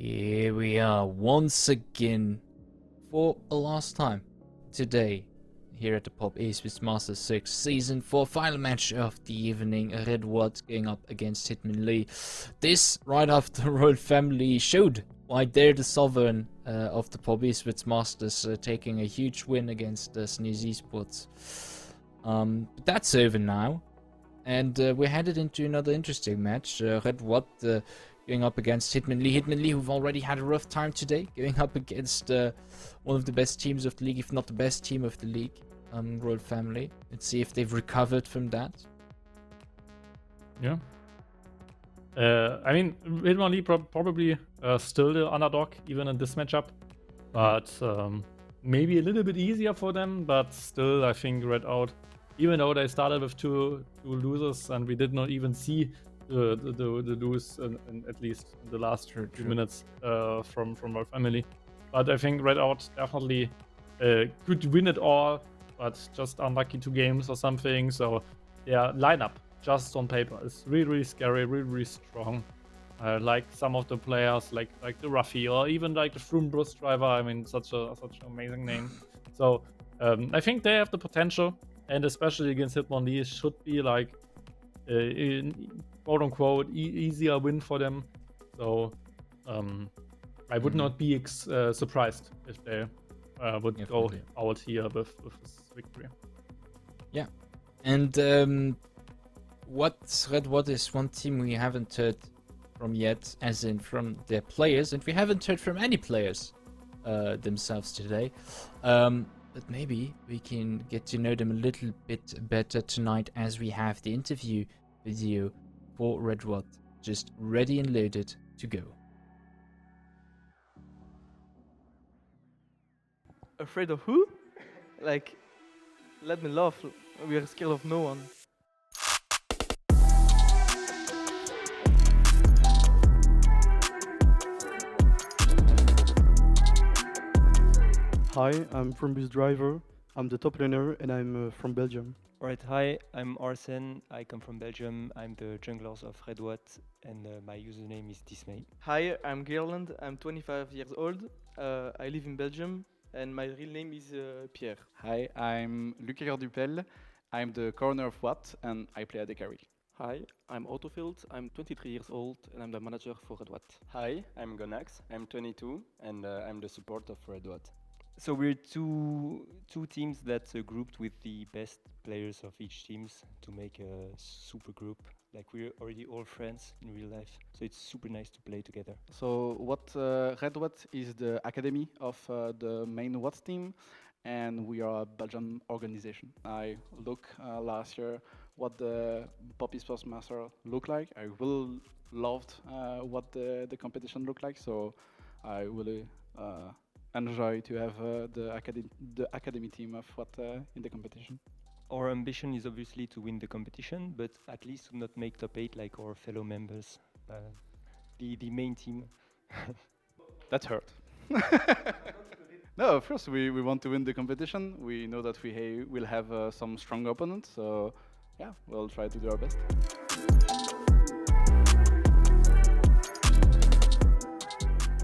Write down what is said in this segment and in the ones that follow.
Here we are once again for a last time today here at the Pop Esports Masters 6 Season 4 final match of the evening. Red OUAT going up against Hitmonli. This right after Royal Family showed why they're the sovereign of the Pop Esports Masters, taking a huge win against Sneeze Esports. But that's over now, and we're headed into another interesting match. Red OUAT going up against Hitmonli. Hitmonli, who've already had a rough time today, going up against one of the best teams of the league, if not the best team of the league, Royal Family. Let's see if they've recovered from that. Yeah. I mean, Hitmonli probably still the underdog, even in this matchup. But maybe a little bit easier for them, but still, I think Red OUAT, even though they started with two losers and we did not even see the lose in at least in the last few minutes from our family. But I think Red OUAT definitely could win it all, but just unlucky 2 games or something. So their lineup, just on paper, is really scary, really strong. Like some of the players, like the Ruffy, or even like the Froome bus driver. I mean, such an amazing name. So I think they have the potential, and especially against Hitmonli, it should be like quote unquote easier win for them. So I would not be surprised if they would go out here with this victory. Yeah, and what Red OUAT is one team we haven't heard from yet, as in from their players, and we haven't heard from any players themselves today. But maybe we can get to know them a little bit better tonight, as we have the interview video for Red OUAT just ready and loaded to go. Afraid of who? Like, let me laugh. We are scared of no one. Hi, I'm from Bus Driver. I'm the top laner and I'm from Belgium. Alright, hi, I'm Arsene. I come from Belgium. I'm the junglers of Red OUAT, and my username is Dismay. Hi, I'm Gerland. I'm 25 years old. I live in Belgium, and my real name is Pierre. Hi, I'm Luc Dupel. I'm the corner of OUAT and I play at the carry. Hi, I'm Autofield. I'm 23 years old and I'm the manager for Red OUAT. Hi, I'm Gonax. I'm 22 and I'm the support of Red OUAT. So we're two teams that are grouped with the best players of each teams to make a super group. Like, we're already all friends in real life, so it's super nice to play together. So Red OUAT is the academy of the main OUAT team, and we are a Belgian organization. I look last year what the Pop Esports Master looked like. I really loved what the competition looked like, so I really enjoy to have the academy team of OUAT in the competition. Our ambition is obviously to win the competition, but at least to not make top 8 like our fellow members, the main team. That hurt. No, of course we want to win the competition. We know that we will have some strong opponents, so yeah, we'll try to do our best.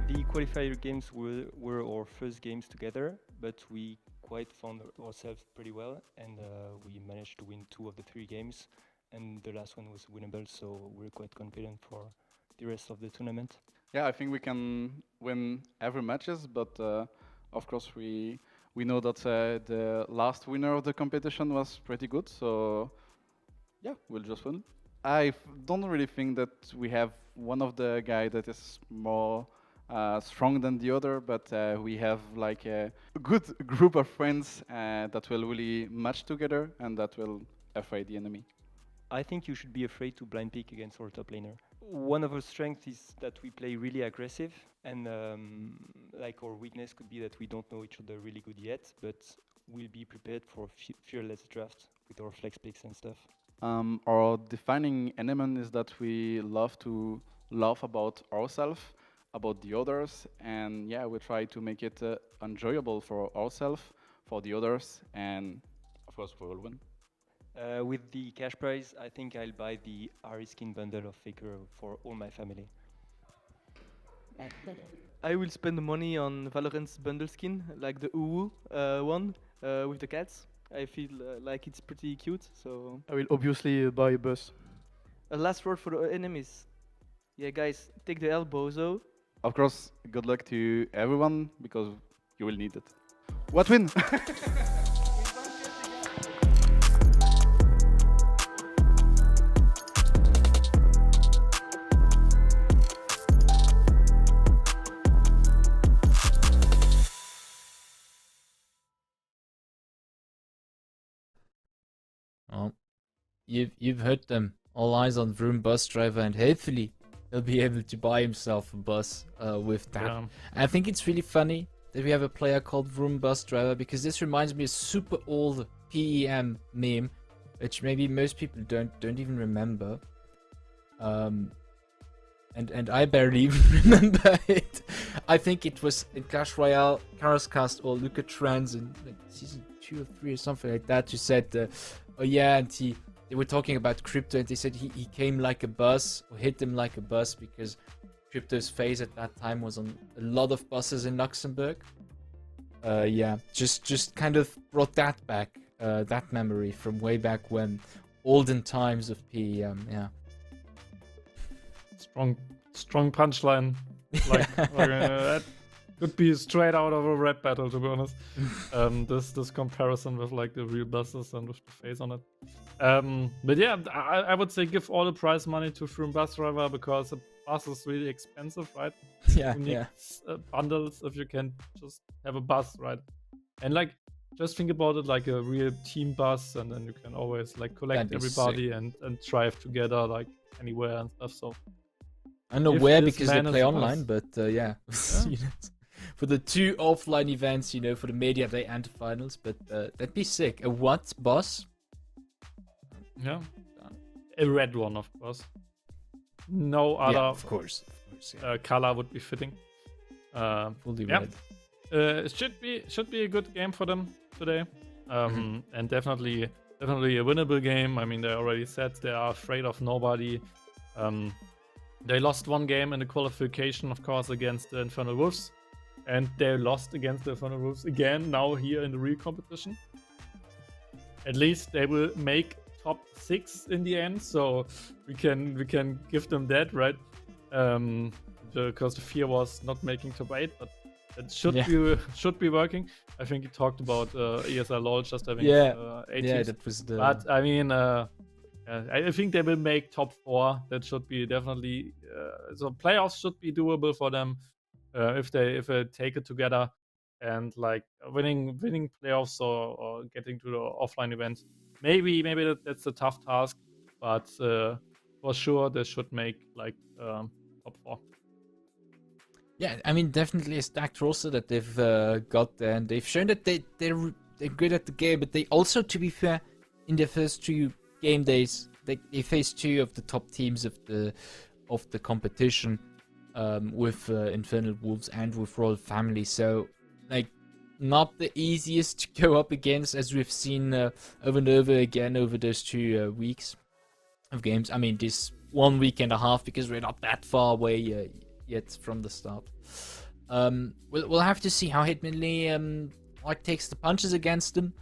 The qualifier games were our first games together, but we quite found ourselves pretty well, and we managed to win 2 of the 3 games, and the last one was winnable, so we're quite confident for the rest of the tournament. Yeah, I think we can win every matches, but of course we know that the last winner of the competition was pretty good, so yeah, we'll just win. I don't really think that we have one of the guy that is more strong than the other, but we have like a good group of friends that will really match together and that will afraid the enemy. I think you should be afraid to blind pick against our top laner. One of our strengths is that we play really aggressive, and like our weakness could be that we don't know each other really good yet, but we'll be prepared for fearless draft with our flex picks and stuff. Our defining element is that we love to laugh about ourselves, about the others, and yeah, we try to make it enjoyable for ourselves, for the others, and of course we will win. With the cash prize, I think I'll buy the Ari skin bundle of Faker for all my family. I will spend the money on Valorant's bundle skin, like the OUAT one with the cats. I feel like it's pretty cute. So I will obviously buy a bus. a last word for the enemies. Yeah, guys, take the L, bozo. Of course, good luck to everyone because you will need it. What win? Well, you've heard them. All eyes on Vroom bus driver, and hopefully he'll be able to buy himself a bus with that. Yeah. I think it's really funny that we have a player called Vroom bus driver, because this reminds me of a super old PEM meme, which maybe most people don't even remember. And I barely even remember it. I think it was in Clash Royale, Karascast, or Luca Trans in like season 2 or 3 or something like that, who said, oh yeah, and they were talking about Crypto, and they said he came like a bus, or hit him like a bus, because Crypto's face at that time was on a lot of buses in Luxembourg. Yeah, just kind of brought that back, that memory from way back when, olden times of PEM, yeah. Strong punchline. Like that could be straight out of a rap battle, to be honest. This comparison with like the real buses and with the face on it. But yeah, I would say give all the prize money to Vroom bus driver, because a bus is really expensive, right? Yeah, You need yeah. bundles if you can just have a bus, right? And like, just think about it like a real team bus, and then you can always like collect That'd be everybody and drive together like anywhere and stuff. So I know If where, this because they man play is online, us. but yeah. You know, for the 2 offline events, you know, for the Media Day and finals, but that'd be sick. A what boss? yeah, a red one, of course. No Yeah, other of course. Yeah. color would be fitting. Fully yeah. red. It should be a good game for them today, and definitely a winnable game. I mean, they already said they are afraid of nobody. They lost one game in the qualification, of course, against the Infernal Wolves, and they lost against the Infernal Wolves again now here in the real competition. At least they will make top 6 in the end, so we can give them that, right? Because the fear was not making top 8, but it should be working. I think he talked about ESL LoL just having 8 Yeah, teams. that was the. But I mean, I think they will make top 4. That should be definitely so. Playoffs should be doable for them if they take it together, and like winning playoffs or getting to the offline event. Maybe that's a tough task, but for sure they should make like top 4. Yeah, I mean, definitely a stacked roster that they've got there, and they've shown that they're good at the game. But they also, to be fair, in their first 2 game days, they faced 2 of the top teams of the competition, with Infernal Wolves and with Royal Family. So, like, not the easiest to go up against, as we've seen over and over again over those 2 weeks of games. I mean, this 1 week and a half, because we're not that far away yet from the start. We'll have to see how Hitmonli like takes the punches against them.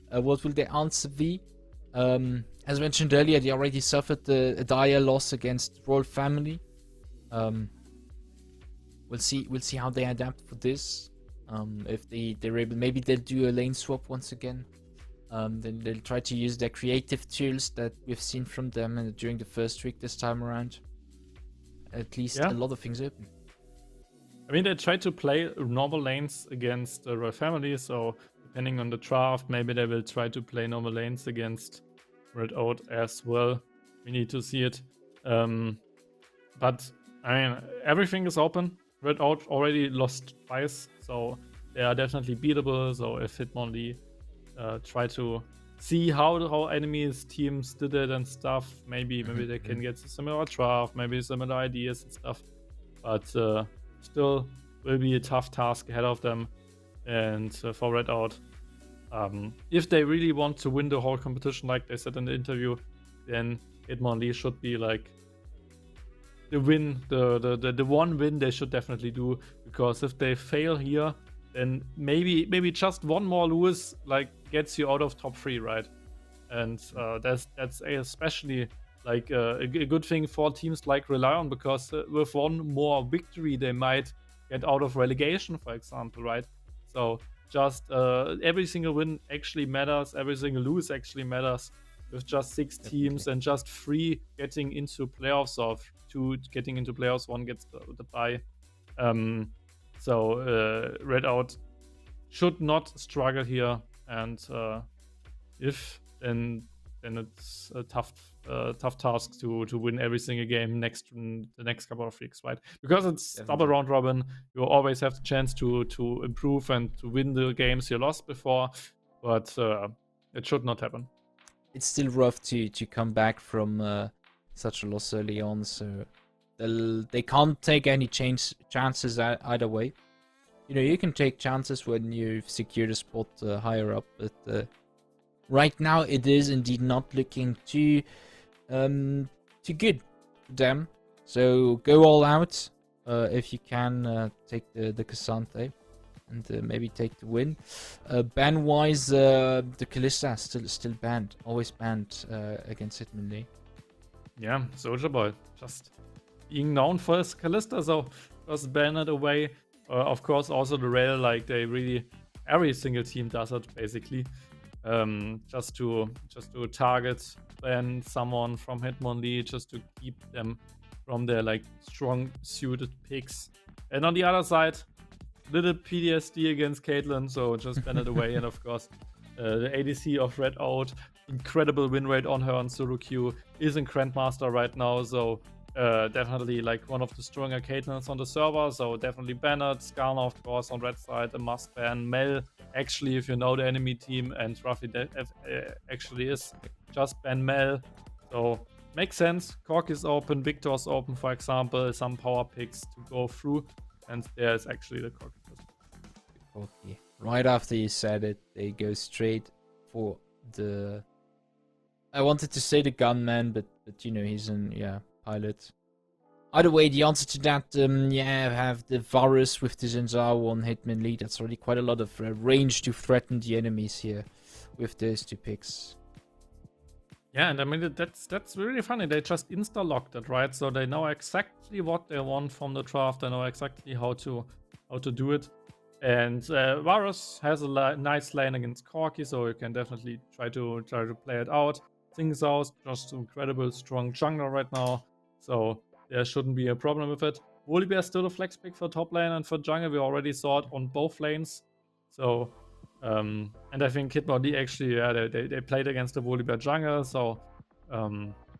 What will their answer be? As mentioned earlier, they already suffered a dire loss against Royal Family. We'll see how they adapt for this. If they're able, maybe they'll do a lane swap once again. Then they'll try to use their creative tools that we've seen from them during the first week this time around. At least a lot of things open. I mean, they tried to play normal lanes against the Royal Family, so depending on the draft, maybe they will try to play normal lanes against Red OUT as well. We need to see it. But, I mean, everything is open. Red OUT already lost twice, so they are definitely beatable. So if Hitmonli try to see how enemies teams did it and stuff, maybe they can get a similar draft, maybe similar ideas and stuff. But still will be a tough task ahead of them. And for Red OUT, if they really want to win the whole competition, like they said in the interview, then Hitmonli should be like the win, the one win they should definitely do, because if they fail here, then maybe just one more lose like gets you out of top 3, right? And that's especially like a good thing for teams like Rely On, because with one more victory they might get out of relegation, for example, right? So just every single win actually matters, every single lose actually matters. With just 6 teams and just 3 getting into playoffs, or 2 getting into playoffs, 1 gets the bye. So Redout should not struggle here, and if then it's a tough task to win every single game the next couple of weeks, right? Because it's double round robin, you always have the chance to improve and to win the games you lost before, but it should not happen. It's still rough to come back from such a loss early on, so they can't take any chances either way. You know, you can take chances when you've secured a spot higher up, but right now it is indeed not looking too good for them. So go all out if you can. Take the Cassante and maybe take the win. Ban wise, the Kalista still banned, always banned against Hitmonli. Yeah, Soldier Boy just being known for his Kalista, so was banned away. Of course, also the rail, like they really, every single team does it basically. Just to target ban someone from Hitmonli, just to keep them from their like strong suited picks. And on the other side, little PTSD against Caitlyn, so just ban it away. And of course, the ADC of Redout, incredible win rate on her on solo queue, is in Grandmaster right now, so definitely like one of the stronger Caitlyn's on the server, so definitely ban it. Skarner, of course, on red side, a must ban. Mel, actually, if you know the enemy team, and Ruffy actually is, just ban Mel. So makes sense. Cork is open, Victor's open, for example, some power picks to go through, and there's actually the Cork. Okay. Right after you said it, they go straight for the. I wanted to say the gunman, but you know he's an pilot. Either way, the answer to that, have the Varus with the Zenzawa on Hitmonli. That's already quite a lot of range to threaten the enemies here with those 2 picks. Yeah, and I mean that's really funny. They just insta-locked it, right? So they know exactly what they want from the draft. They know exactly how to do it. And Varus has a nice lane against Corki, so you can definitely try to play it out. Things out, just incredible strong jungler right now, so there shouldn't be a problem with it. Volibear is still a flex pick for top lane, and for jungle we already saw it on both lanes. So and I think Hitmonli actually, they played against the Volibear jungle, so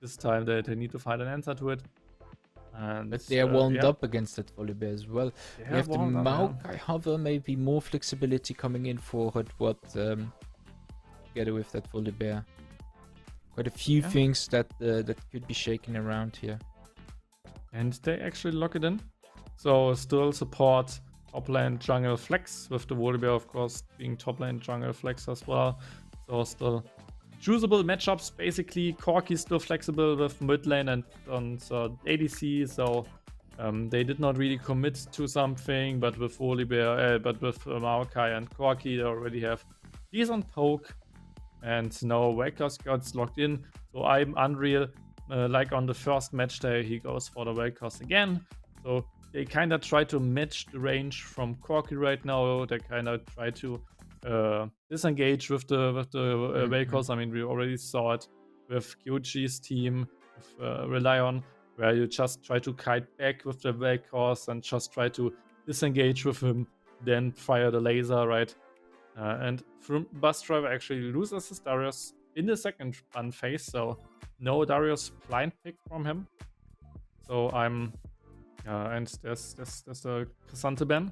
this time they need to find an answer to it. And but they are warmed up against that Volibear as well. We have the Maokai hover, maybe more flexibility coming in for Redwood together with that Volibear. Quite a few things that could be shaken around here. And they actually lock it in. So still support top lane jungle flex, with the Volibear of course being top lane jungle flex as well. So still choosable matchups, basically. Corki is still flexible with mid lane and ADC, so they did not really commit to something, but with Volibear, but with Maokai and Corki, they already have decent poke, and now Wakers got locked in. So I'm Unreal, like on the first match day, he goes for the Wakers again. So they kind of try to match the range from Corki right now. They kind of try to disengage with the Wakers. I mean, we already saw it with Kyoji's team, with Rely On, where you just try to kite back with the Wakers and just try to disengage with him, then fire the laser, right? And Bus Driver actually loses his Darius in the second run phase, so no Darius blind pick from him. So I'm, and there's the Cassante ban.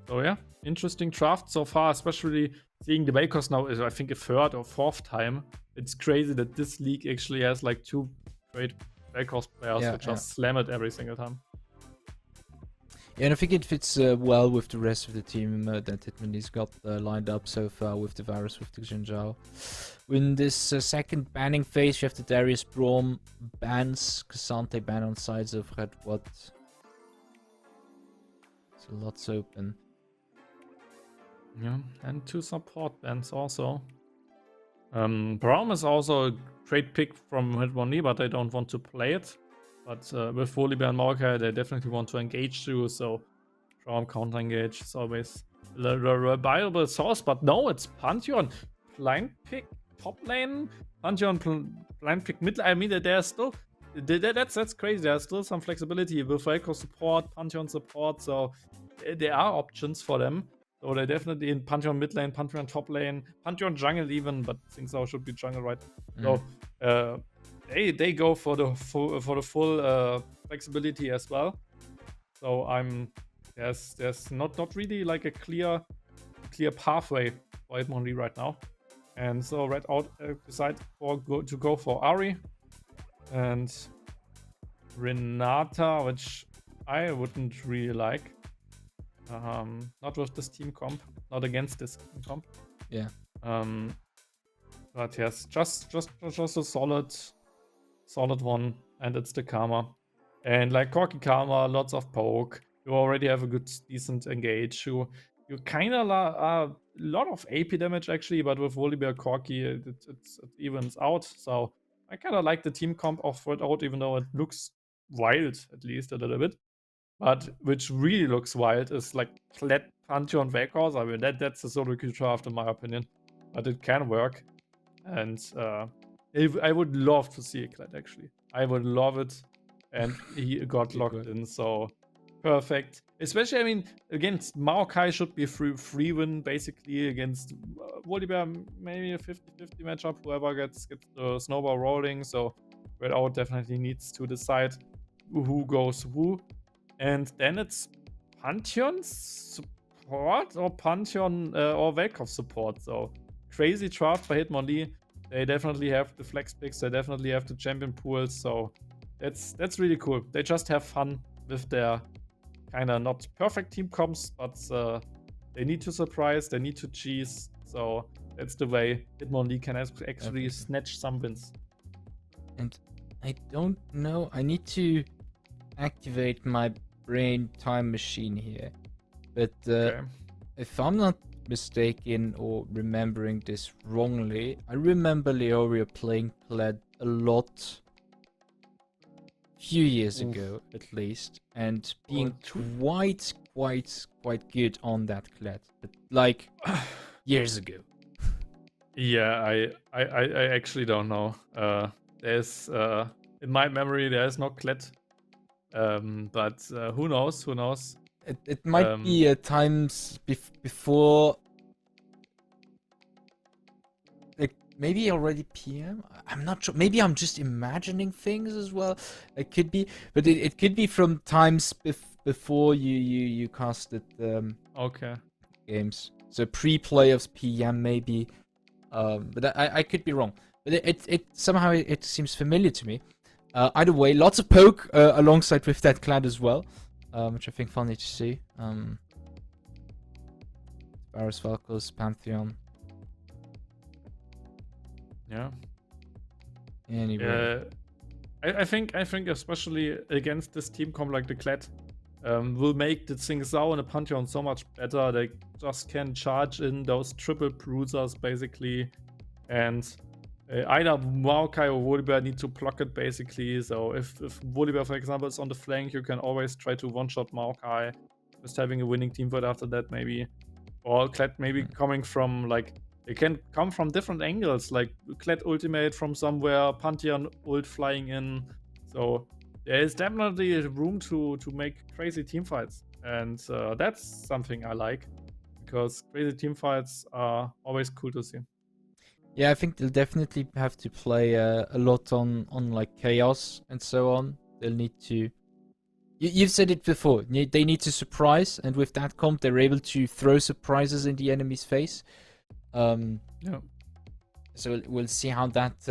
So yeah, interesting draft so far, especially seeing the Wakers now is I think a 3rd or 4th time. It's crazy that this league actually has like 2 great Wakers players who just slam it every single time. Yeah, and I think it fits well with the rest of the team that Hitmonli's got lined up so far with the Varus, with the Jinzhao. In this second banning phase, you have the Darius Braum bans, Cassante ban on sides of Red What. So lots open. Yeah, and 2 support bans also. Braum is also a great pick from Hitmonli, but I don't want to play it. But with Volibear and Maokai, they definitely want to engage too, so Braum counter-engage is always a viable source. But no, it's Pantheon. Blind pick top lane, Pantheon blind pick mid lane. I mean, there's still... That's crazy. There's still some flexibility with Echo support, Pantheon support, so there are options for them. So they're definitely in Pantheon mid lane, Pantheon top lane, Pantheon jungle even, but Singzao should be jungle, right? So they go for the full flexibility as well. So there's not really like a clear pathway for Hitmonli right now. And so Red Out decide to go for Ahri and Renata, which I wouldn't really like. Not with this team comp, not against this team comp. Yeah. But yes, just a solid one, and it's the Karma. And like Corki Karma, lots of poke. You already have a good, decent engage. You kind of a lot of AP damage actually, but with Volibear Corki, it evens out. So I kind of like the team comp of Red Out, even though it looks wild, at least a little bit. But which really looks wild is like Kled Pantheon Vekors. I mean, that's a solo creature draft in my opinion, but it can work. And I would love to see a Kled actually. I would love it. And he got locked in, so perfect. Especially, I mean, against Maokai should be free win basically. Against Volibear, maybe a 50-50 matchup. Whoever gets the snowball rolling. So Red Out definitely needs to decide who goes who. And then it's Pantheon support or Pantheon or Velkov support. So crazy draft by Hitmonli. They definitely have the flex picks. They definitely have the champion pools. So that's really cool. They just have fun with their kind of not perfect team comps, but they need to surprise. They need to cheese. So that's the way Hitmonli can actually snatch some wins. And I don't know. I need to activate my brain time machine here, but if I'm not mistaken or remembering this wrongly, I remember Leoria playing Kled a lot few years ago at least, and being quite good on that Kled, but like years ago. Yeah, I actually don't know. There's in my memory there is no Kled. But who knows? Who knows? It might be times before, like maybe already PM. I'm not sure. Maybe I'm just imagining things as well. It could be, but it could be from times before you casted games. So pre-playoffs PM maybe. But I could be wrong. But it somehow it seems familiar to me. Either way, lots of poke alongside with that Kled as well, which I think funny to see. Varus, Velkos, Pantheon. Yeah. Anyway. I think especially against this team comp like the Kled, will make the Singzao and the Pantheon so much better. They just can charge in those triple bruisers basically, and either Maokai or Volibear need to block it basically. So if Volibear, for example, is on the flank, you can always try to one-shot Maokai, just having a winning team fight after that maybe. Or Kled maybe coming from like, it can come from different angles, like Kled ultimate from somewhere, Pantheon ult flying in. So there is definitely room to make crazy team fights. And that's something I like, because crazy team fights are always cool to see. Yeah, I think they'll definitely have to play a lot on like chaos and so on. They'll need to. You've said it before. They need to surprise, and with that comp, they're able to throw surprises in the enemy's face. Yeah. So we'll see how that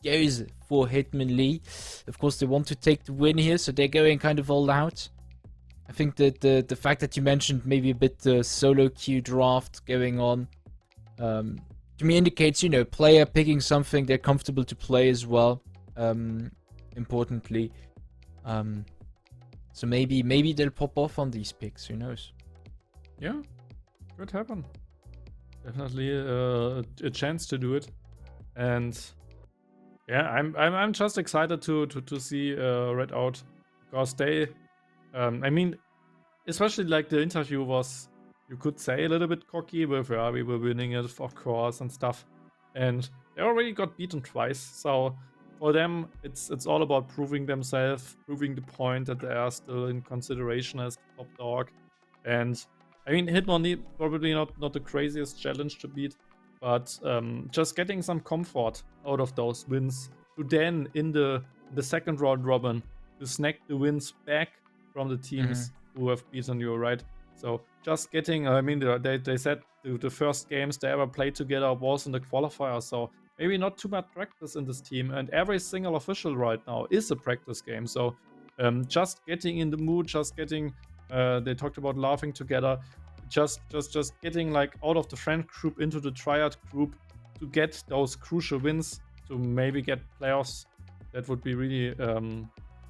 goes for Hitmonli. Of course, they want to take the win here, so they're going kind of all out. I think that the fact that you mentioned maybe a bit the solo queue draft going on, to me indicates, you know, player picking something they're comfortable to play as well. Importantly, so maybe they'll pop off on these picks. Who knows? Yeah, could happen. Definitely a chance to do it, and yeah, I'm just excited to see Red out, because they, I mean, especially like the interview was, you could say, a little bit cocky with, yeah, we were winning it of course and stuff, and they already got beaten twice. So for them, it's all about proving themselves, proving the point that they are still in consideration as top dog. And I mean, Hitmonli probably not the craziest challenge to beat, but just getting some comfort out of those wins to then in the second round robin to snag the wins back from the teams who have beaten you, right? So just getting, I mean, they said the first games they ever played together was in the qualifier, so maybe not too much practice in this team, and every single official right now is a practice game. So just getting in the mood, just getting, they talked about laughing together, just getting like out of the friend group into the triad group to get those crucial wins to maybe get playoffs. That would be really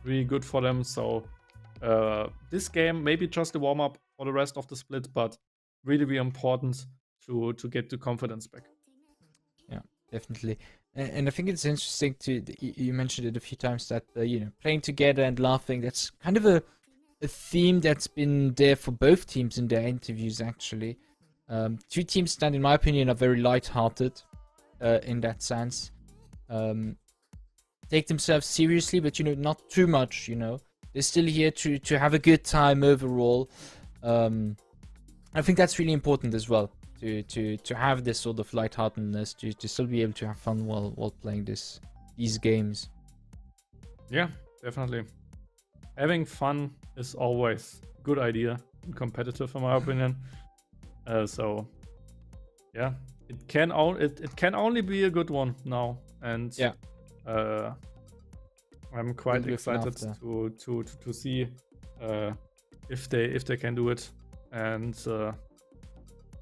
really good for them. So this game maybe just a warm-up for the rest of the split, but really be important to get the confidence back. Yeah, definitely. And I think it's interesting you mentioned it a few times that you know, playing together and laughing, that's kind of a theme that's been there for both teams in their interviews, actually. Two teams that, in my opinion, are very light-hearted in that sense. Take themselves seriously, but, you know, not too much, you know. They're still here to have a good time overall. I think that's really important as well, to have this sort of lightheartedness, to still be able to have fun while playing these games. Yeah, definitely. Having fun is always a good idea and competitive, in my opinion. So yeah, it can only be a good one now, and yeah, I'm quite excited to see if they can do it, and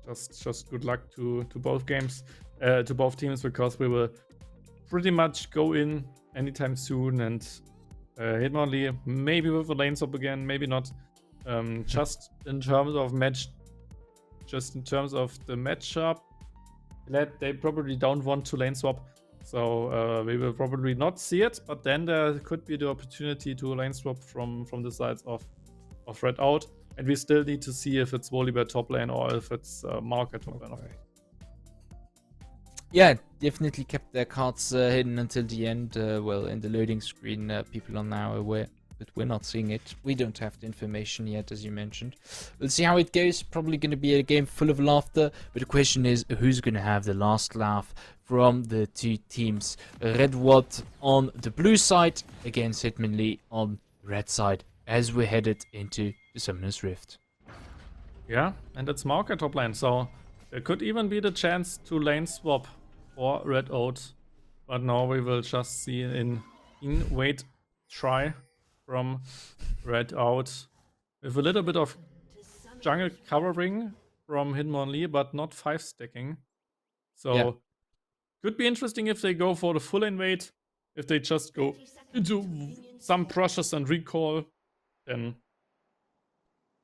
just good luck to both games, to both teams, because we will pretty much go in anytime soon, and Hitmonli maybe with a lane swap again, maybe not. Just in terms of the matchup, they probably don't want to lane swap, so we will probably not see it. But then there could be the opportunity to lane swap from the sides of Red out, and we still need to see if it's Volibear top lane or if it's Market top lane. Yeah, definitely kept their cards hidden until the end. Well, in the loading screen, people are now aware, but we're not seeing it. We don't have the information yet, as you mentioned. We'll see how it goes. Probably going to be a game full of laughter, but the question is, who's going to have the last laugh from the two teams? OUAT on the blue side against Hitmonli on the red side, as we're headed into the Summoner's Rift. Yeah, and it's Market top lane, so there could even be the chance to lane swap for Red out, but now we will just see an in-wait try from Red out with a little bit of jungle covering from Hitmonli, but not 5-stacking. So yeah, could be interesting if they go for the full invade. If they just go into some pressures and recall, then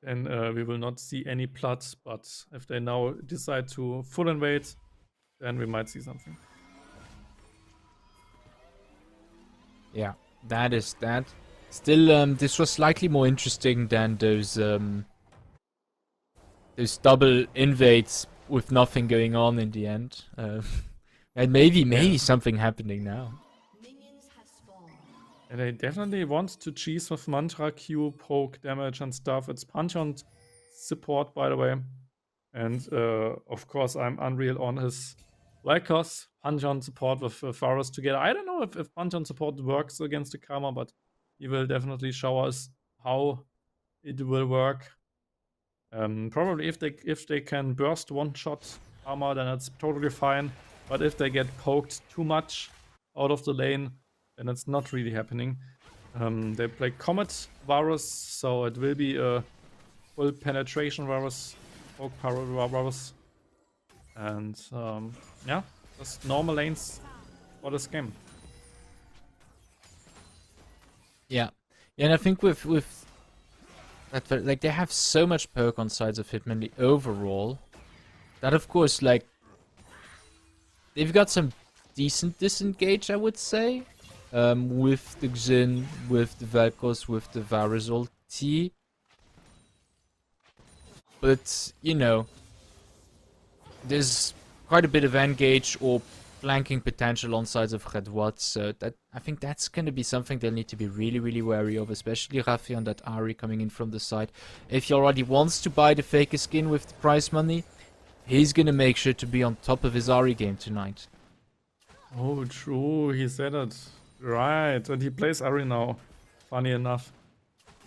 we will not see any blood. But if they now decide to full invade, then we might see something. Yeah, that is that. Still, this was slightly more interesting than those double invades with nothing going on in the end. And maybe something happening now. And they definitely want to cheese with Mantra, Q, poke, damage and stuff. It's Pantheon support, by the way. And of course, I'm Unreal on his Lycos. Pantheon support with Varus together. I don't know if Pantheon support works against the Karma, but he will definitely show us how it will work. Probably if they can burst one-shot Karma, then it's totally fine. But if they get poked too much out of the lane, then it's not really happening. They play Comet Varus, so it will be a full penetration Varus, poke power Varus. And yeah, just normal lanes for this game. Yeah, and I think with that, like, they have so much perk on sides of Hitmonli overall that, of course, like, they've got some decent disengage, I would say, with the Xin, with the Vel'Koz, with the Varus ulti. But, you know, there's quite a bit of engage or flanking potential on sides of Redouat, so that I think that's going to be something they'll need to be really, really wary of, especially Rafi on that Ahri coming in from the side. If he already wants to buy the Faker skin with the prize money, he's going to make sure to be on top of his Ahri game tonight. Oh, true, he said it. Right, and he plays Ahri now, funny enough.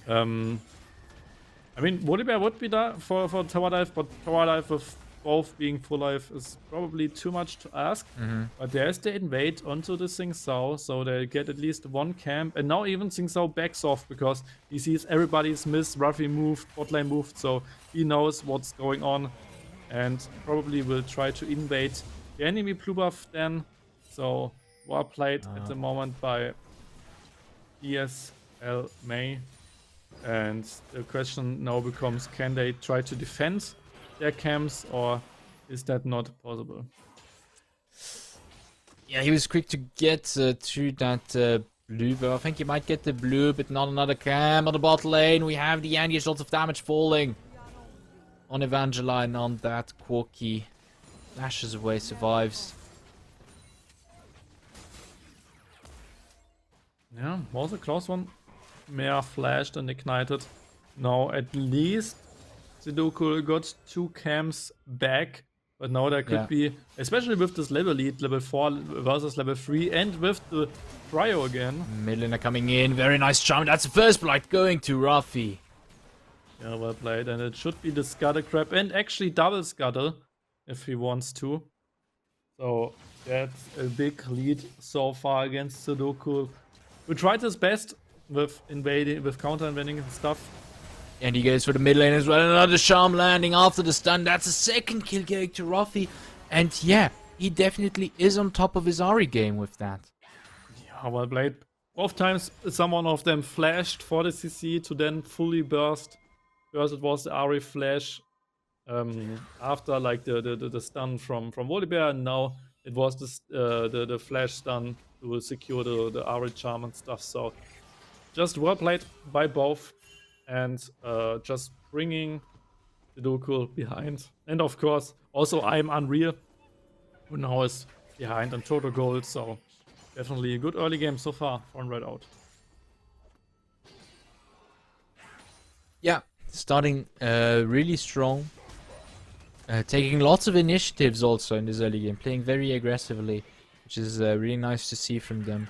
I mean, Volibear would be there for Tower Dive, but Tower Dive with both being full life is probably too much to ask. But there's the invade onto the Sing Sao, so they get at least one camp. And now even Sing Sao backs off because he sees everybody's miss, Ruffy moved, botlane moved, so he knows what's going on. And probably will try to invade the enemy blue buff then. So well played at the moment by ESL May. And the question now becomes, can they try to defend their camps, or is that not possible? Yeah, he was quick to get through that blue, but I think he might get the blue, but not another camp on the bot lane. We have the Andy's lots of damage falling on Evangeline on that Corki. Lashes away, survives. Yeah, was a close one. Mare flashed and ignited. Now at least Sudoku got 2 camps back, but now there could be, especially with this level lead, level 4 versus level 3, and with the Cryo again. Milliner coming in, very nice charm. That's the first blight going to Rafi. Yeah, well played, and it should be the Scuttle Crab, and actually double Scuttle, if he wants to. So that's a big lead so far against Sudoku, who tried his best with invading, with counter invading and stuff. And he goes for the mid lane as well. Another charm landing after the stun. That's a second kill going to Rafi. And yeah, he definitely is on top of his Ahri game with that. Yeah, well played. Both times someone of them flashed for the CC to then fully burst. First it was the Ahri flash after like the stun from Volibear, and now it was the flash stun to secure the Ahri charm and stuff. So just well played by both. And just bringing the Dokul behind. And of course, also I'm Unreal, who now is behind on total gold. So definitely a good early game so far from Redout. Yeah, starting really strong. Taking lots of initiatives also in this early game. Playing very aggressively, which is really nice to see from them.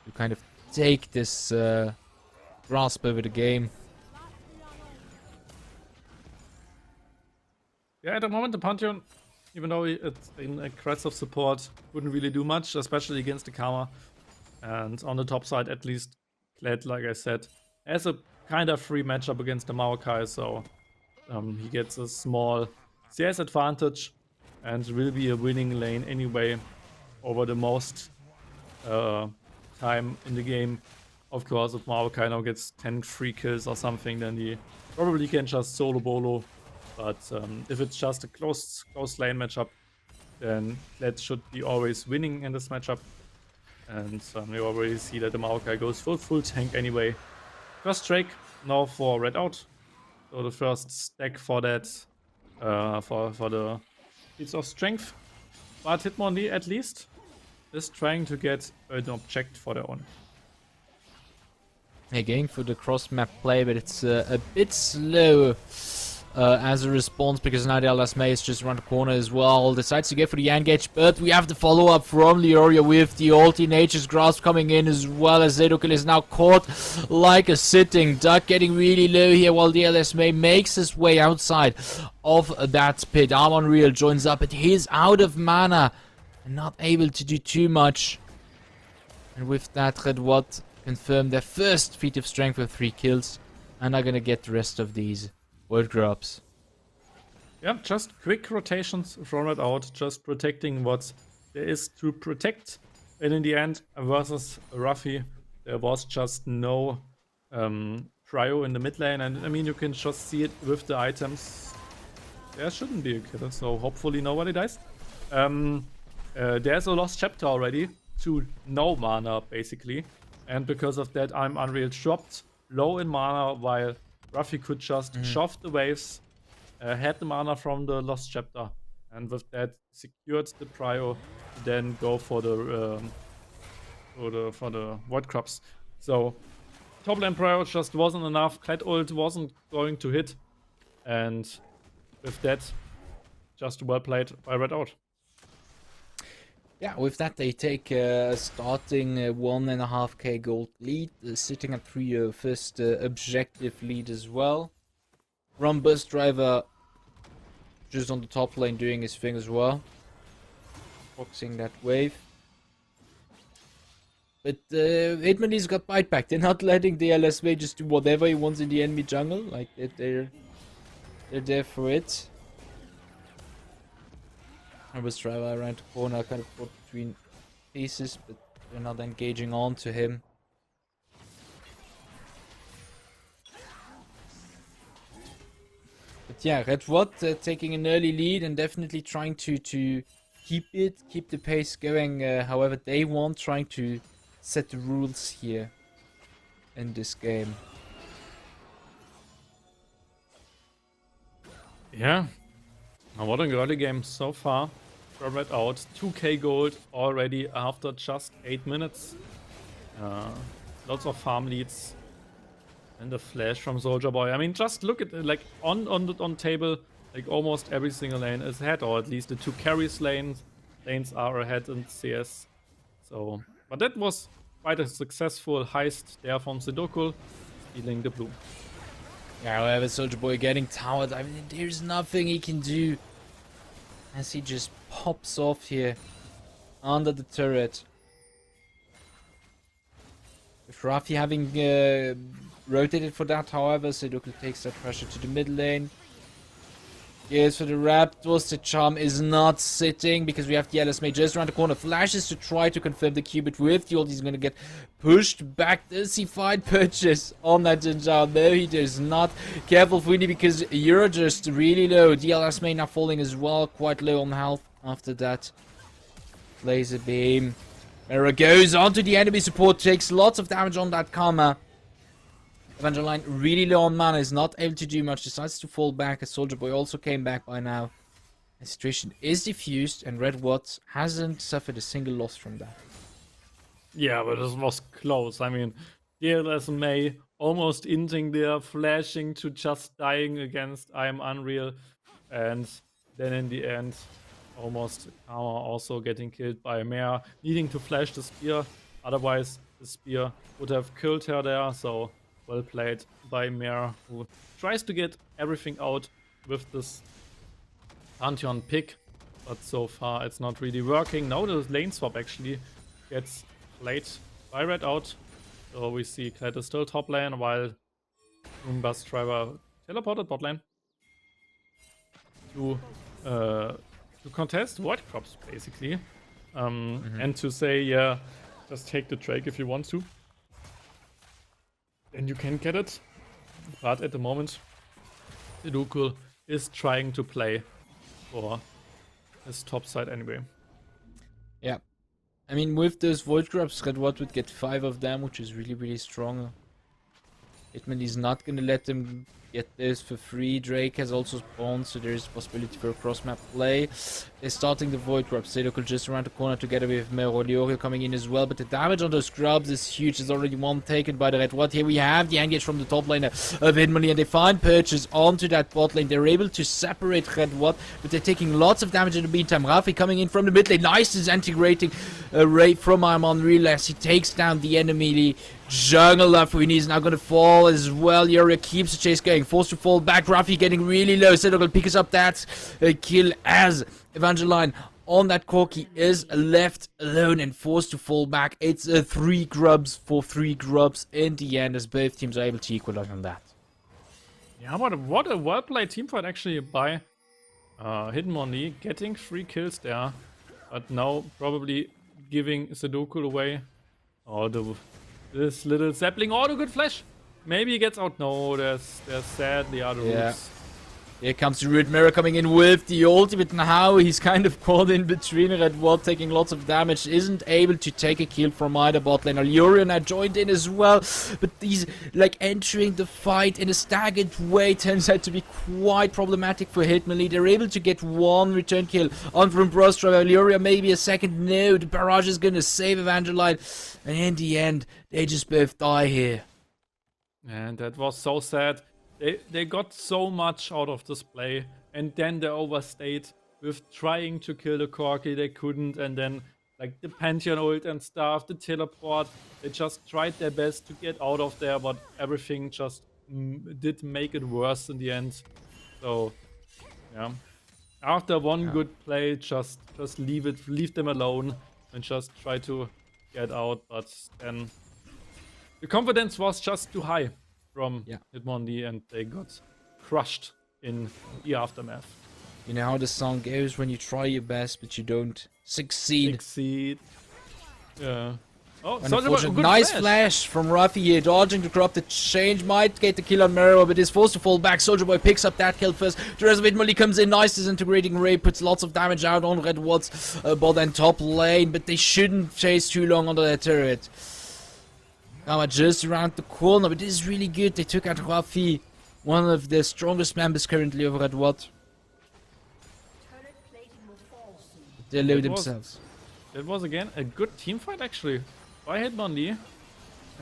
To kind of take this grasp over the game. Yeah, at the moment the Pantheon, even though it's in aggressive support, wouldn't really do much, especially against the Karma. And on the top side, at least, Kled, like I said, has a kind of free matchup against the Maokai, so he gets a small CS advantage and will be a winning lane anyway over the most time in the game. Of course, if Maokai now gets 10 free kills or something, then he probably can just solo bolo. But if it's just a close lane matchup, then Kled should be always winning in this matchup. And we already see that the Maokai goes full tank anyway. First Drake now for Redout. So the first stack for that, for the Feats of Strength. But Hitmonli at least is trying to get an object for their own. Yeah, going for the cross-map play, but it's a bit slow as a response, because now the LSMA is just around the corner as well. Decides to go for the engage, but we have the follow-up from Leoria with the ulti. Nature's Grasp coming in as well, as Zedokil is now caught like a sitting duck, getting really low here while the LSMA makes his way outside of that pit. Unreal joins up, but he's out of mana and not able to do too much. And with that, Redouat confirm their first feat of strength with 3 kills. and are gonna get the rest of these world grubs. Yeah, just quick rotations from it out, just protecting what there is to protect. And in the end, versus Ruffy, there was just no prio in the mid lane. And I mean, you can just see it with the items. There shouldn't be a killer, so hopefully nobody dies. There's a lost chapter already to no mana, basically. And because of that, I'm Unreal dropped low in mana, while Ruffy could just shove the waves, had the mana from the lost chapter, and with that secured the prio to then go for the void crops. So top lane prio just wasn't enough. Kled ult wasn't going to hit, and with that, just well played by Red Out. Yeah, with that they take starting 1.5k gold lead, sitting at 3 first objective lead as well. Ron Bus Driver just on the top lane doing his thing as well, boxing that wave. But Hitmonli's got bite back. They're not letting the LSV just do whatever he wants in the enemy jungle. Like they're there for it. I was Driver around the corner, kind of caught between pieces, but they're not engaging on to him. But yeah, Red taking an early lead and definitely trying to keep the pace going however they want, trying to set the rules here in this game. Yeah, what an early game so far. Red Out, 2k gold already after just 8 minutes. Lots of farm leads. And a flash from Soldier Boy. I mean, just look at it, like on table, like almost every single lane is ahead, or at least the 2 carries lanes are ahead in CS. So, but that was quite a successful heist there from Sedokul, stealing the blue. Yeah, however, Soldier Boy getting towered. I mean, there's nothing he can do as he just pops off here under the turret. With Rafi having rotated for that, however, Sedokul takes that pressure to the mid lane. Yes, for the Raptors, the charm is not sitting because we have the LS Mage just around the corner. Flashes to try to confirm the Cubit with the ult. He's going to get pushed back. Does he find purchase on that Jinjao? No, he does not. Careful, Funi, because you're just really low. The LS Mage now falling as well, quite low on health after that. Laser beam. Mera goes onto the enemy support, takes lots of damage on that Karma. Evangeline really low on mana, is not able to do much, decides to fall back as Soldier Boy also came back by now. The situation is diffused and Red Watts hasn't suffered a single loss from that. Yeah, but this was close. I mean, DLS May almost inting there, flashing to just dying against I Am Unreal. And then in the end, almost Karma also getting killed by Mare, needing to flash the spear. Otherwise, the spear would have killed her there, so well played by Mare, who tries to get everything out with this Pantheon pick, but so far it's not really working. Now the lane swap actually gets played by Red Out, so we see Kled is still top lane, while Bus Driver teleported bot lane to contest Void Crops, basically, and to say, yeah, just take the Drake if you want to. And you can get it, but at the moment, Sedokul is trying to play for his top side anyway. Yeah. I mean, with those Void Grubs, Red Watt would get 5 of them, which is really, really strong. Hitmonli is not going to let them get this for free. Drake has also spawned, so there is a possibility for a cross-map play. They're starting the Void Grubs. Sedokul just around the corner together with Meroliorio coming in as well, but the damage on those grubs is huge. There's already one taken by the Red Watt. Here we have the engage from the top lane of Hitmonli, and they find purchase onto that bot lane. They're able to separate Red Watt, but they're taking lots of damage in the meantime. Rafi coming in from the mid lane. Nice disintegrating ray from Unreal as he takes down the enemy jungle. Lafuini is now going to fall as well. Yoria keeps the chase going, forced to fall back. Rafi getting really low. Sedokul picks up that kill as Evangeline on that Corki is left alone and forced to fall back. It's 3 grubs for 3 grubs in the end, as both teams are able to equalize on that. Yeah, but what a well-played teamfight actually by Hitmonli, getting 3 kills there, but now probably giving Sudoku away. Oh, this little sapling. Oh, the good flash. Maybe he gets out. No, there's sadly other roots. Here comes the Root Mirror coming in with the ultimate. Now he's kind of caught in between Red Wall, taking lots of damage. Isn't able to take a kill from either bot lane. Alurion had joined in as well, but he's like entering the fight in a staggered way. Turns out to be quite problematic for Hitmonli. They're able to get 1 return kill on from Brostro. Alurion maybe a second. No, the barrage is gonna save Evangeline, and in the end, they just both die here. And that was so sad. They got so much out of this play, and then they overstayed with trying to kill the Corki. They couldn't, and then like the Pantheon ult and stuff, the teleport, they just tried their best to get out of there, but everything just did make it worse in the end. So yeah, after one good play, just leave them alone and just try to get out. But then the confidence was just too high from Hitmonli, and they got crushed in the aftermath. You know how the song goes: when you try your best, but you don't succeed. Yeah. Oh, unfortunate. Nice flash from Ruffy here, dodging the corrupted change. Might get the kill on Mero, but is forced to fall back. Soldier Boy picks up that kill first. The rest of Hitmonli comes in. Nice disintegrating ray, puts lots of damage out on Red Ward's bot and top lane, but they shouldn't chase too long under their turret. Now just around the corner, but this is really good. They took out Rafi, one of the strongest members currently over at Watt. They load themselves. It was again a good team fight actually by Hitmonli.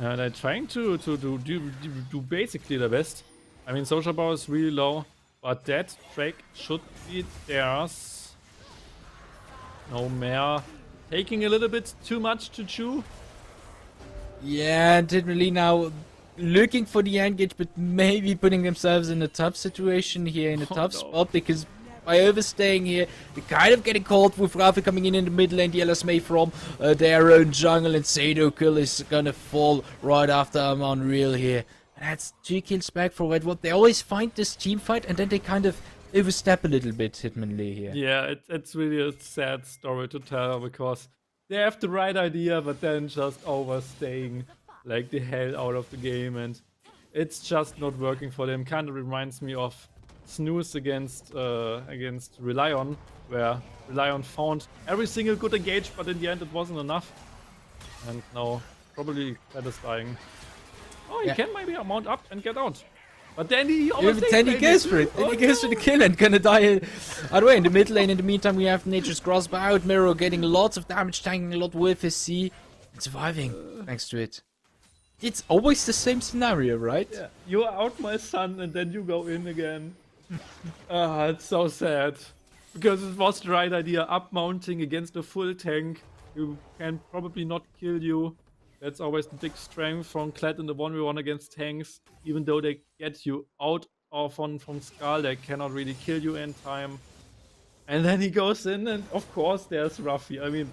They're trying to do basically their best. I mean, social power is really low, but that Drake should be theirs. No more. Taking a little bit too much to chew. Yeah, didn't really now looking for the engage, but maybe putting themselves in a tough situation here, in a tough spot, because by overstaying here, they're kind of getting caught with Rafi coming in the mid lane, the LSMA from their own jungle, and Sudoku is gonna fall right after Unreal here. And that's 2 kills back for Red Ward. They always find this team fight, and then they kind of overstep a little bit, Hitmonli here. Yeah, it's really a sad story to tell, because they have the right idea, but then just overstaying like the hell out of the game, and it's just not working for them. Kind of reminds me of Snooze against Relion, where Relion found every single good engage, but in the end it wasn't enough. And now probably that is dying. Oh, he can maybe mount up and get out. But then he almost then he goes for it. Then he goes for the kill and gonna die. Either way, in the mid lane, in the meantime, we have Nature's Grasp out. Miro getting lots of damage, tanking a lot with his C, and surviving thanks to it. It's always the same scenario, right? Yeah. You're out, my son, and then you go in again. It's so sad. Because it was the right idea. Up mounting against a full tank, who can probably not kill you. That's always the big strength from Kled in the 1v1 against tanks. Even though they get you out from Skull, they cannot really kill you in time. And then he goes in, and of course there's Ruffy. I mean,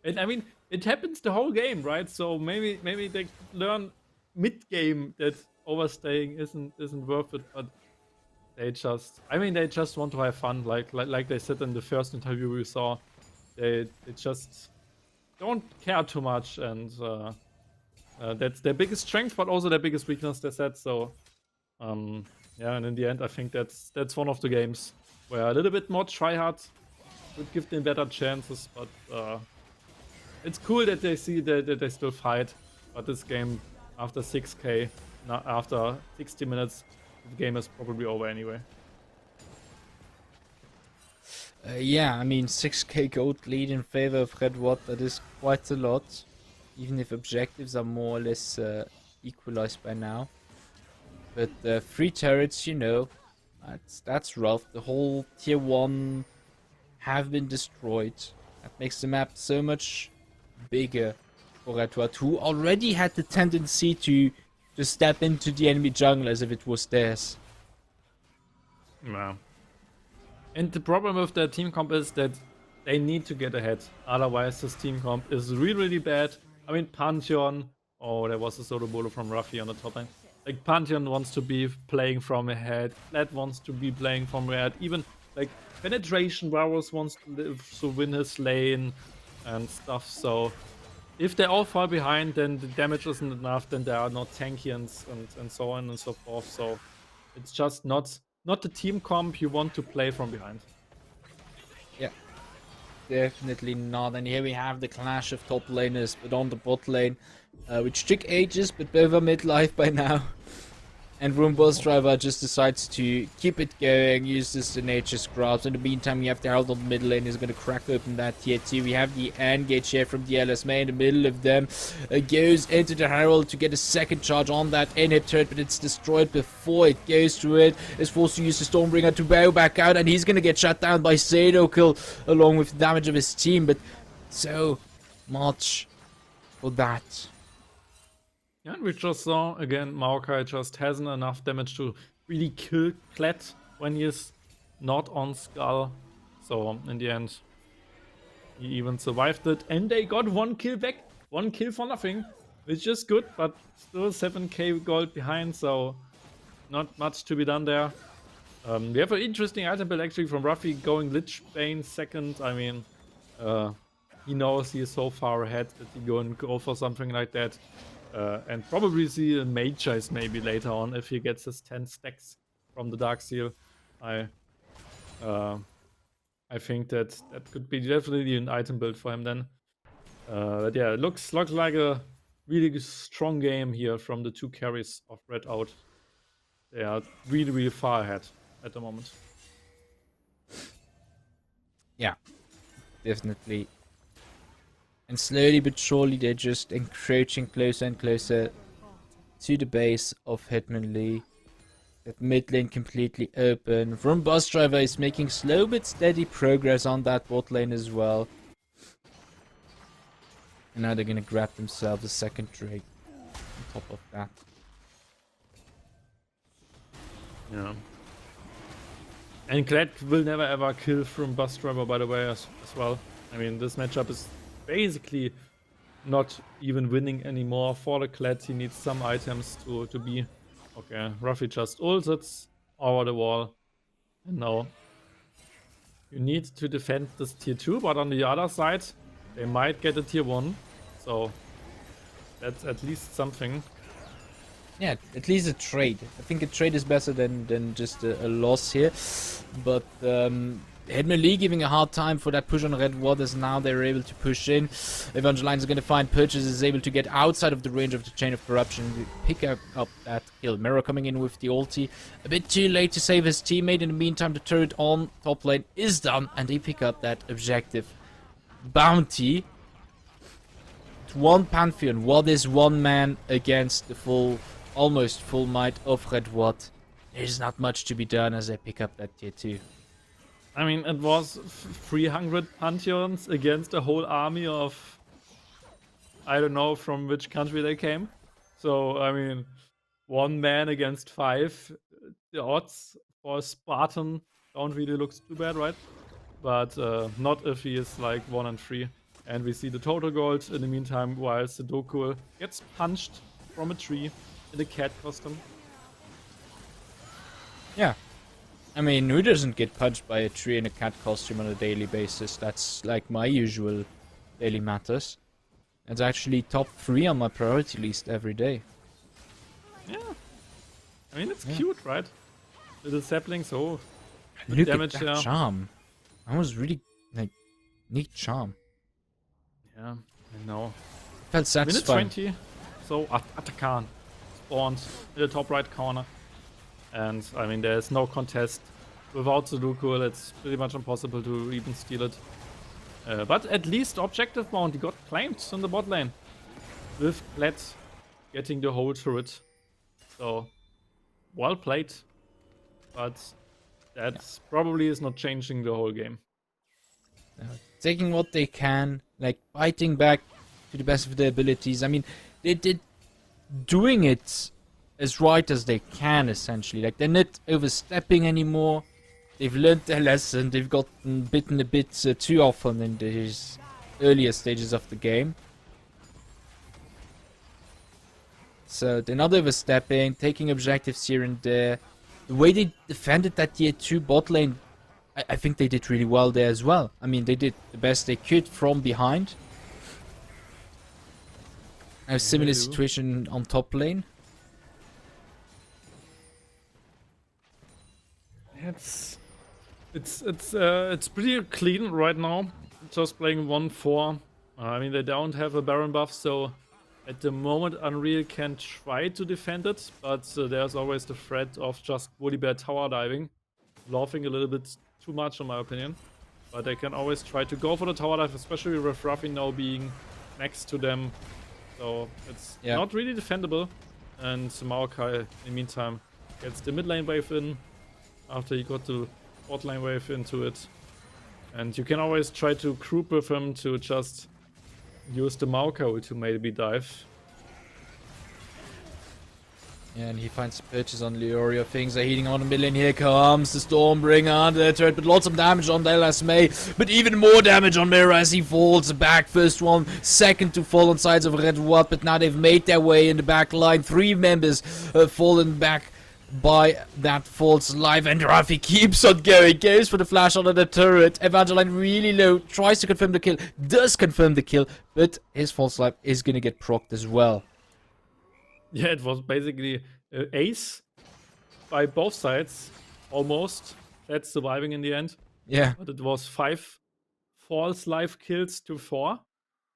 and I mean, it happens the whole game, right? So maybe they learn mid-game that overstaying isn't worth it, but they just want to have fun, like they said in the first interview we saw. They just don't care too much, and that's their biggest strength, but also their biggest weakness, they said. So yeah, and in the end I think that's one of the games where a little bit more tryhard would give them better chances, but it's cool that they see that they still fight. But this game, after 6k, after 60 minutes, the game is probably over anyway. Yeah, I mean, 6k gold lead in favor of Red Ward, that is quite a lot. Even if objectives are more or less equalized by now. But 3 turrets, you know, that's rough. The whole tier 1 have been destroyed. That makes the map so much bigger for Red Ward, who already had the tendency to step into the enemy jungle as if it was theirs. Yeah. And the problem with their team comp is that they need to get ahead. Otherwise, this team comp is really, really bad. I mean, Pantheon. Oh, there was a solo bolo from Ruffy on the top lane. Like Pantheon wants to be playing from ahead, Kled wants to be playing from ahead, even like Penetration Varus wants to win his lane and stuff. So if they all fall behind, then the damage isn't enough, then there are no tankians and so on and so forth. So it's just not the team comp you want to play from behind. Yeah, definitely not. And here we have the clash of top laners, but on the bot lane, which took ages, but both are midlife by now. And Boss Driver just decides to keep it going, uses the nature scrubs. In the meantime, you have the Herald on the middle lane, is going to crack open that tier 2. We have the engage here from the LSMA in the middle of them. Goes into the Herald to get a second charge on that inhib turret, but it's destroyed before it goes through it. Is forced to use the Stormbringer to bow back out, and he's going to get shut down by Kill along with the damage of his team. But so much for that. Yeah, and we just saw, again, Maokai just hasn't enough damage to really kill Kled when he's not on Skull. So, in the end, he even survived it. And they got 1 kill back. 1 kill for nothing, which is good, but still 7k gold behind, so not much to be done there. We have an interesting item build actually from Ruffy going Lich Bane second. I mean, he knows he is so far ahead that he go for something like that. And probably see a Mage Chase maybe later on if he gets his 10 stacks from the Dark Seal. I think that could be definitely an item build for him then. But yeah, it looks like a really strong game here from the 2 carries of Red Out. They are really, really far ahead at the moment. Yeah, definitely. And slowly but surely they're just encroaching closer and closer to the base of Hitmonli. That mid lane completely open. From Bus Driver is making slow but steady progress on that bot lane as well. And now they're gonna grab themselves a second Drake on top of that. Yeah. And Kled will never ever kill from Bus Driver, by the way, as well. I mean, this matchup is basically not even winning anymore for the Kled. He needs some items to be... Okay, Ruffy just ults over the wall. And now you need to defend this tier 2, but on the other side, they might get a tier 1. So that's at least something. Yeah, at least a trade. I think a trade is better than just a loss here. But Hitmonli giving a hard time for that push on Red Waters. Now they're able to push in. Evangeline is going to find Purchase, is able to get outside of the range of the Chain of Corruption. Pick up that kill. Mirror coming in with the ulti. A bit too late to save his teammate. In the meantime, the turret on top lane is done. And they pick up that objective bounty. It's one Pantheon. What is one man against the almost full might of Red Watt? There's not much to be done as they pick up that tier 2. I mean, it was 300 Pantheons against a whole army of... I don't know from which country they came. So, I mean, 1 man against 5. The odds for a Spartan don't really look too bad, right? But not if he is like 1 and 3. And we see the total gold in the meantime, while Sudoku gets punched from a tree in a cat costume. Yeah. I mean, who doesn't get punched by a tree in a cat costume on a daily basis? That's like my usual daily matters. It's actually top 3 on my priority list every day. Yeah. I mean, it's cute, right? Little sapling, so Look damage at that charm. That was really, like, neat charm. Yeah, I know. Felt satisfying. Minute 20, so Atakan spawned in the top right corner. And, I mean, there's no contest. Without Sudoku, it's pretty much impossible to even steal it. But at least objective bounty got claimed in the bot lane. With Kled getting the whole turret. So, well played. But that probably is not changing the whole game. Taking what they can, like fighting back to the best of their abilities. I mean, they did doing it as right as they can, essentially. Like, they're not overstepping anymore. They've learned their lesson. They've gotten bitten a bit too often in these earlier stages of the game. So they're not overstepping, taking objectives here and there. The way they defended that tier 2 bot lane, I think they did really well there as well. I mean, they did the best they could from behind. A similar do. situation on top lane. It's pretty clean right now. Just playing 1-4. I mean, they don't have a Baron buff, so at the moment Unreal can try to defend it, but there's always the threat of just Volibear tower diving, laughing a little bit too much in my opinion. But they can always try to go for the tower dive, especially with Ruffy now being next to them. So it's not really defendable. And Maokai, in the meantime, gets the mid lane wave in after he got the bot lane wave into it. And you can always try to group with him to just use the Maokai to maybe dive. Yeah, and he finds the purchase on Leorio. Things are heating on a million. Here comes the Stormbringer under the turret, but lots of damage on LSMA. But even more damage on Mirror as he falls back. First one, second to fall on sides of Red Watt, but now they've made their way in the back line. 3 members have fallen back by that false life, and Rafi keeps on going, goes for the flash under the turret. Evangeline really low, tries to confirm the kill, does confirm the kill, but his false life is gonna get procced as well. Yeah, it was basically ace by both sides, almost. That's surviving in the end. Yeah. But it was 5 false life kills to 4.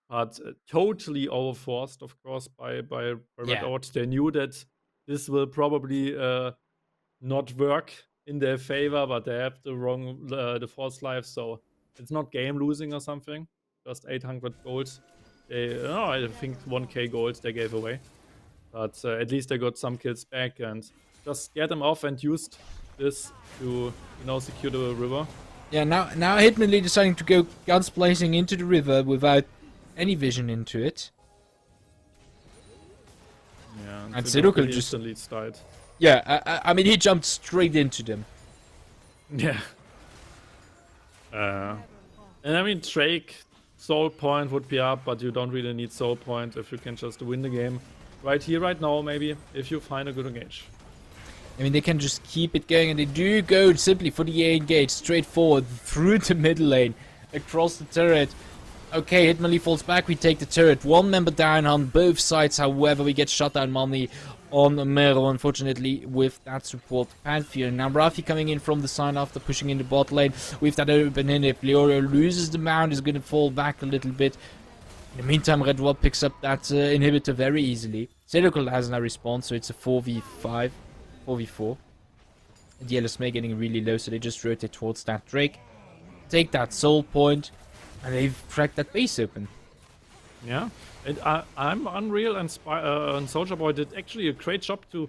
But totally overforced, of course, by Red OUAT. They knew that this will probably not work in their favor, but they have the false life, so it's not game losing or something. Just 800 gold. I think 1k gold they gave away. But at least they got some kills back and just get them off and used this to, secure the river. Yeah, now Hitmonli deciding to go guns blazing into the river without any vision into it. Yeah, and Cyril just instantly started. Yeah, I mean he jumped straight into them. Yeah. And I mean Drake, soul point would be up, but you don't really need soul point if you can just win the game. Right here, right now, maybe, if you find a good engage. I mean, they can just keep it going, and they do go simply for the A engage, straight forward, through the middle lane, across the turret. Okay, Hitmonli falls back, we take the turret. 1 member down on both sides, however, we get shutdown money on Mero, unfortunately, with that support Pantheon. Now, Rafi coming in from the side after pushing in the bot lane with that open in. If Leorio loses the mount, is going to fall back a little bit. In the meantime, Red Watt picks up that inhibitor very easily. Cyril has no response, so it's a 4v5, 4v4. And the LSMA getting really low, so they just rotate towards that Drake. Take that soul point, and they've cracked that base open. Yeah, and I'm Unreal and Soulja Boy did actually a great job to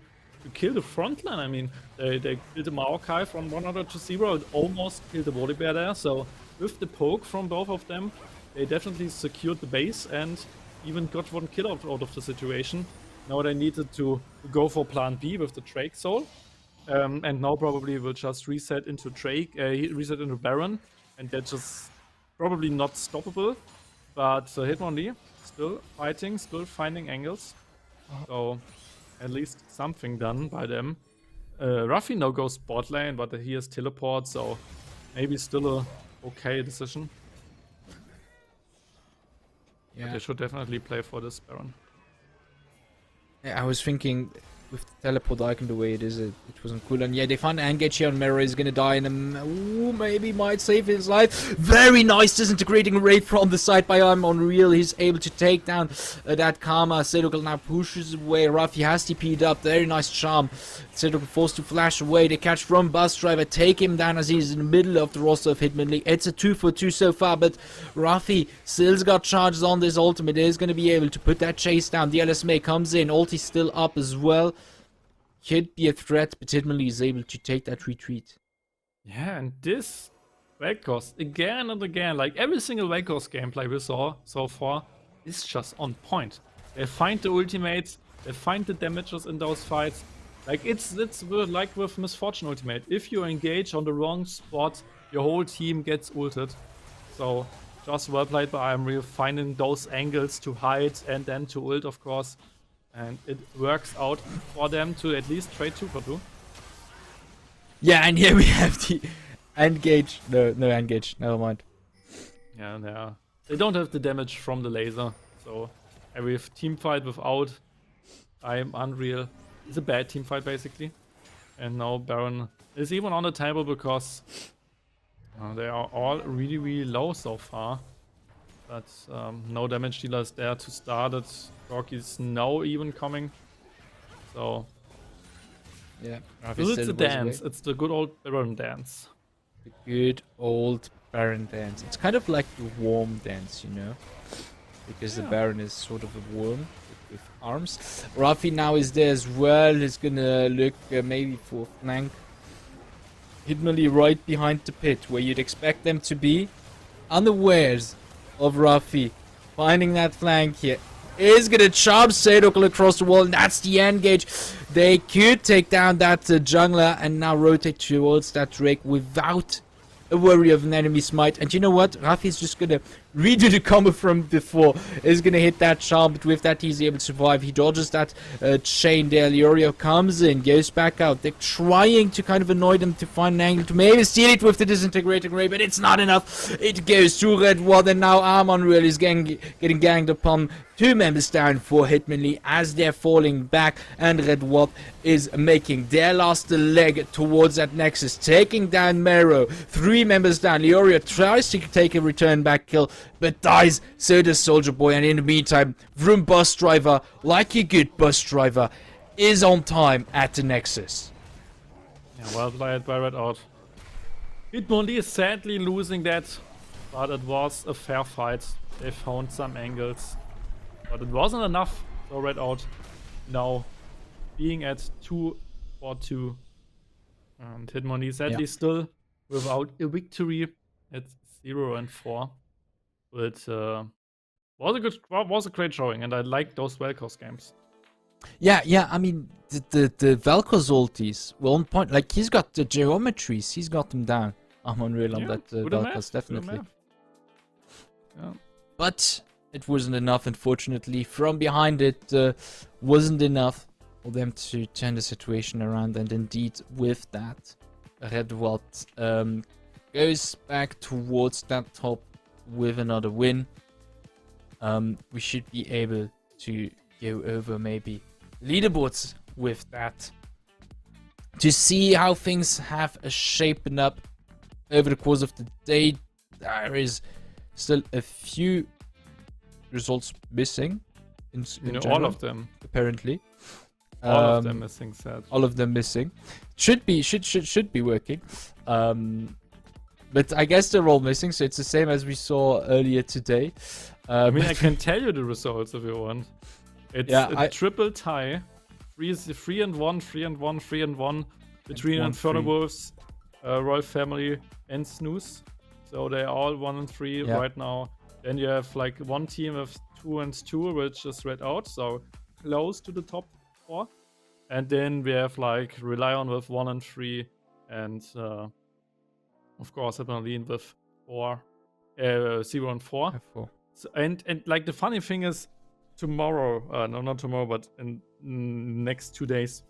kill the front line. I mean, they killed the Maokai from 100 to 0 and almost killed the Volibear there. So with the poke from both of them, they definitely secured the base and even got 1 kill out of the situation. Now they needed to go for plan B with the Drake soul. And now probably will just reset into reset into Baron. And that's just probably not stoppable. But Hitmonli still fighting, still finding angles. So at least something done by them. Ruffy now goes bot lane, but he has teleport, so maybe still a okay decision. Yeah. But they should definitely play for this Baron. Yeah, I was thinking with the teleport icon the way it is, it wasn't cool. And yeah, they find an engage here on Mirror, is gonna die, and maybe might save his life. Very nice disintegrating raid from the side by Unreal. He's able to take down that Karma. Cyril now pushes away. Rafi has TP'd up. Very nice charm. Cyril forced to flash away. They catch from Bus Driver, take him down as he's in the middle of the roster of Hitmonli. It's a 2-for-2 so far, but Rafi still's got charges on this ultimate. Is going to be able to put that chase down. The LSMA comes in. Ulti's still up as well. Could be a threat, but Hitmonli is able to take that retreat. Yeah, and this Vel'Koz again and again, like every single Vel'Koz gameplay we saw so far, is just on point. They find the ultimates, they find the damages in those fights. Like it's like with Misfortune ultimate. If you engage on the wrong spot, your whole team gets ulted. So just well played by Unreal, finding those angles to hide and then to ult, of course. and it works out for them to at least trade 2 for 2. Yeah, and here we have the engage. No engage. Never mind. Yeah, they don't have the damage from the laser, so every team fight without I'm Unreal is a bad team fight basically. And now Baron is even on the table because they are all really low so far. But no damage dealers there to start it. Rocky's now even coming. So Yeah. it's a dance. It's the good old Baron dance. The good old Baron dance. It's kind of like the worm dance, you know? Because the Baron is sort of a worm with arms. Rafi now is there as well. He's gonna look maybe for flank. Hitmonli right behind the pit, where you'd expect them to be. Unawares of Rafi finding that flank here. Is gonna charm Sadokal across the wall, and that's the engage. They could take down that jungler and now rotate towards that Drake without a worry of an enemy smite. And you know what? Rafi's just gonna redo the combo from before. Is gonna hit that charm, but with that he's able to survive. He dodges that chain there. Leorio comes in, goes back out. They're trying to kind of annoy them to find an angle to maybe steal it with the disintegrating ray, but it's not enough. It goes to Red Ward, and now Unreal is getting ganged upon. 2 members down for Hitmonli as they're falling back, and Red Ward is making their last leg towards that Nexus, taking down Mero. 3 members down. Leorio tries to take a return back kill, but dies. So does Soldier Boy, and in the meantime, Vroom Bus Driver, like a good bus driver, is on time at the Nexus. Yeah, well played by Red Out. Hitmonli is sadly losing that, but it was a fair fight. They found some angles, but it wasn't enough for Red Out. Now being at 2-4-2, and Hitmonli sadly still without a victory at 0-4. But was a great showing, and I like those Vel'Koz games. Yeah. I mean, the Vel'Koz ultis were on point. Like, he's got the geometries. He's got them down. I'm unreal on that Vel'Koz, definitely. Yeah. But it wasn't enough, unfortunately. From behind it wasn't enough for them to turn the situation around. And indeed, with that, Red Walt goes back towards that top with another win. We should be able to go over maybe leaderboards with that to see how things have shapen up over the course of the day. There is still a few results missing in general, all of them apparently. All of them missing, sad. All of them missing. Should be working. But I guess they're all missing, so it's the same as we saw earlier today. I mean, I can tell you the results if you want. It's a triple tie. 3-1, 3-1, 3-1 between Inferno Wolves, Royal Family, and Snooze. So they're all 1-3 right now. Then you have like one team of 2-2, which is Red Out, so close to the top 4. And then we have like Rely On with 1-3, and of course Hitmonli with 0-4. So, and like the funny thing is, tomorrow, no, not tomorrow, but in next 2 days,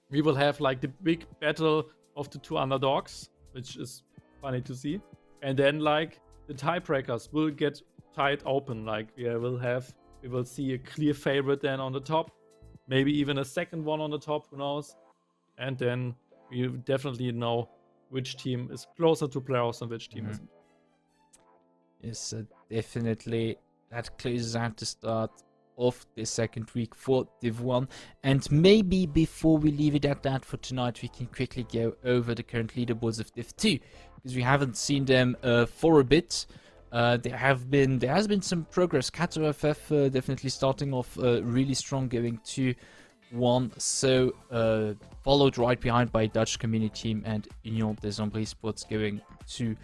we will have like the big battle of the 2 underdogs, which is funny to see. And then like the tiebreakers will get tied open. Like we will see a clear favorite then on the top, maybe even a second one on the top, who knows? And then we definitely know which team is closer to playoffs and which team isn't. Yes, definitely. That closes out the start of the second week for Div 1. And maybe before we leave it at that for tonight, we can quickly go over the current leaderboards of Div 2, because we haven't seen them for a bit. There has been some progress. Kato FF definitely starting off really strong, going 2-1. So followed right behind by Dutch Community Team and Union des Ombres Sports going 2-0.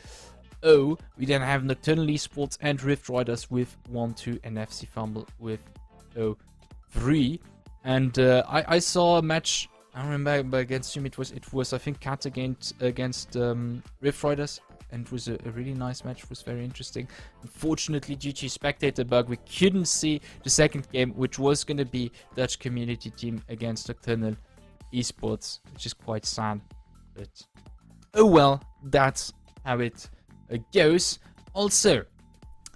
We then have Nocturnal Esports and Rift Riders with 1-2 and FC Fumble with 0-3. And I saw a match, I remember against him, it was I think Cat against Rift Riders, and it was a really nice match. It was very interesting. Unfortunately, due to spectator bug, we couldn't see the second game, which was going to be Dutch community team against Nocturnal Esports, which is quite sad. But oh well, that's how it goes. Also,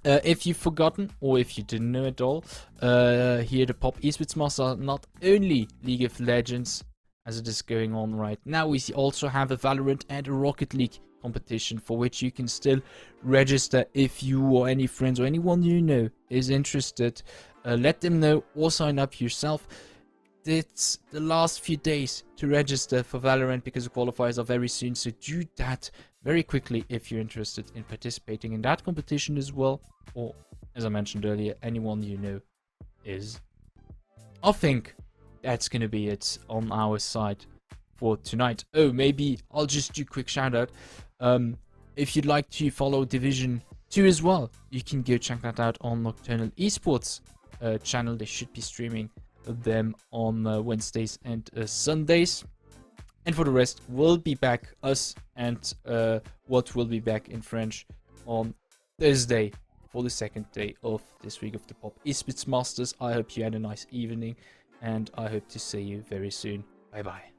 if you've forgotten, or if you didn't know at all, here the Pop Esports Masters are not only League of Legends, as it is going on right now. We also have a Valorant and a Rocket League competition for which you can still register if you or any friends or anyone you know is interested. Let them know or sign up yourself. It's the last few days to register for Valorant because the qualifiers are very soon, so do that very quickly if you're interested in participating in that competition as well, or as I mentioned earlier, anyone you know is. I think that's gonna be it on our side for tonight. Oh, maybe I'll just do a quick shout out. If you'd like to follow Division 2 as well, you can go check that out on Nocturnal Esports channel. They should be streaming them on Wednesdays and Sundays. And for the rest, we'll be back, us and OUAT will be back in French on Thursday for the second day of this week of the Pop Esports Masters. I hope you had a nice evening, and I hope to see you very soon. Bye bye.